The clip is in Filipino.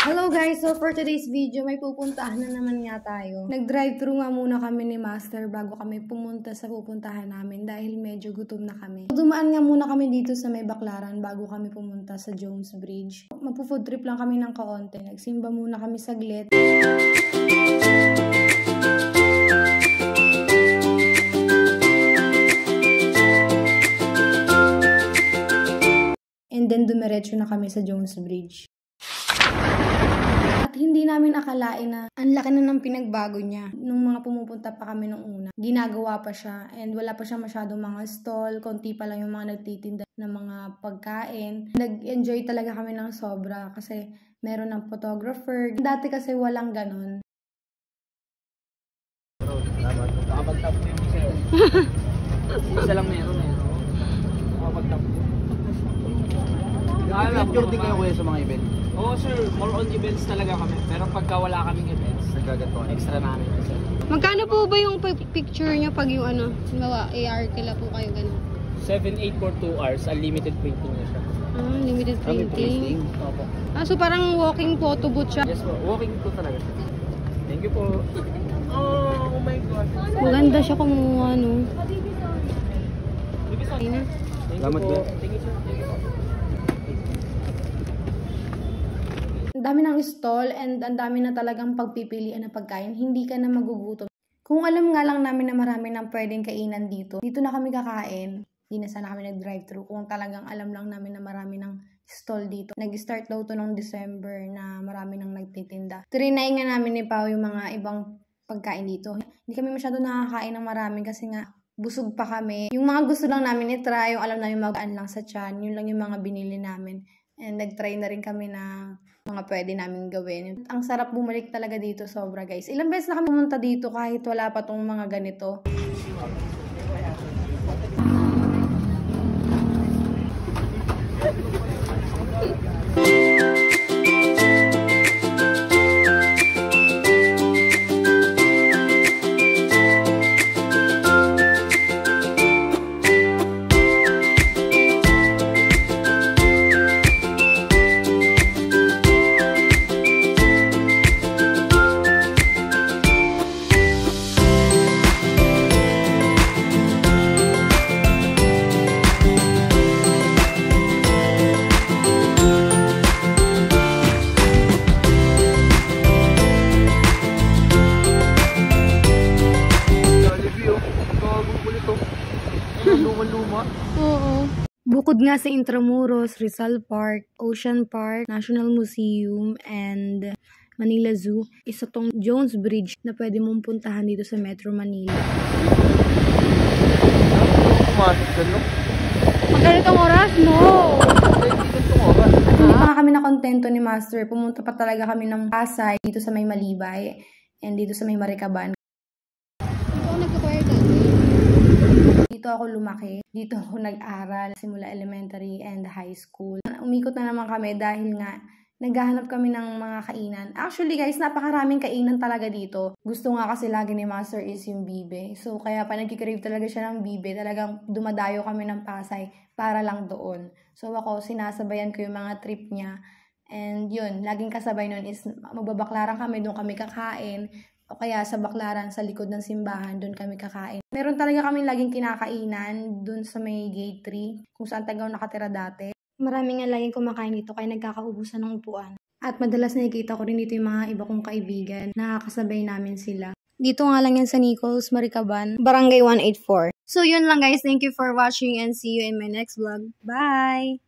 Hello guys! So for today's video, may pupuntahan na naman nga tayo. Nag-drive-thru nga muna kami ni Master bago kami pumunta sa pupuntahan namin dahil medyo gutom na kami. Dumaan nga muna kami dito sa may Baclaran bago kami pumunta sa Jones Bridge. Magpo-food trip lang kami ng kaonte. Nagsimba muna kami saglit. And then dumiretso na kami sa Jones Bridge. At hindi namin akalain na ang laki na ng pinagbago niya nung mga pumupunta pa kami nung una. Ginagawa pa siya and wala pa siya masyadong mga stall, konti pa lang yung mga nagtitinda ng mga pagkain. Nag-enjoy talaga kami ng sobra kasi meron ng photographer. Dati kasi walang ganon. Salamat. Nakapag-tap mo yung isa. Isa lang meron eh. Nakapag-tap mo. Picture din kayo kuya sa mga event? Oo sir, more on events talaga kami. Pero pagka wala kaming events, nagkagaton. Extra namin kasi. Magkano po ba yung picture nyo pag yung ano, halimbawa AR kila po kayo gano'n? 7-8 for 2 hours, unlimited printing na siya. Ah, limited printing. Opo. Ah, so parang walking photo booth siya? Yes po, walking po talaga siya. Thank you po. Oh my God. Maganda siya kumuha, no? Thank you sir. Salamat po. Thank you sir. Thank you po. Ang dami ng stall and ang dami na talagang pagpipilian ng pagkain. Hindi ka na magugutom. Kung alam nga lang namin na marami nang pwedeng kainan dito na kami kakain. Hindi na sana kami nag-drive-thru. Kung talagang alam lang namin na marami ng stall dito. Nag-start daw to noong December na marami nang nagtitinda. Trinay nga namin ni Pao yung mga ibang pagkain dito. Hindi kami masyado nakakain ng marami kasi nga busog pa kami. Yung mga gusto lang namin i-try, yung alam namin magaan lang sa tiyan, yun lang yung mga binili namin. And nag-try na rin kami na mga pwede namin gawin. Ang sarap bumalik talaga dito, sobra guys. Ilang beses na kami pumunta dito kahit wala pa tong mga ganito. Oo. Bukod nga sa Intramuros, Rizal Park, Ocean Park, National Museum, and Manila Zoo, isa tong Jones Bridge na pwede mong puntahan dito sa Metro Manila. Magkalitong oras? No! At hindi pa kami nakontento ni Master. Pumunta pa talaga kami ng Pasay, dito sa may Malibay, and dito sa may Maricaban. Dito ako nagka-choir dati. Dito ako lumaki, dito ako nag-aral simula elementary and high school. Umikot na naman kami dahil nga naghahanap kami ng mga kainan. Actually guys, napakaraming kainan talaga dito. Gusto nga kasi lagi ni Master is yung bibe. So kaya pa nagkikrave talaga siya ng bibe. Talagang dumadayo kami ng Pasay para lang doon. So ako, sinasabayan ko yung mga trip niya. And yun, laging kasabay nun is magbabaklaran kami, doon kami kakain. O kaya sa Baclaran, sa likod ng simbahan, doon kami kakain. Meron talaga kami laging kinakainan doon sa may gate 3, kung saan taga nakatira dati. Marami nga laging kumakain dito kaya nagkakaubusan ng upuan. At madalas nakikita ko rin dito yung mga iba kong kaibigan. Nakakasabay namin sila. Dito nga lang yan sa Nichols, Maricaban, Barangay 184. So yun lang guys, thank you for watching and see you in my next vlog. Bye!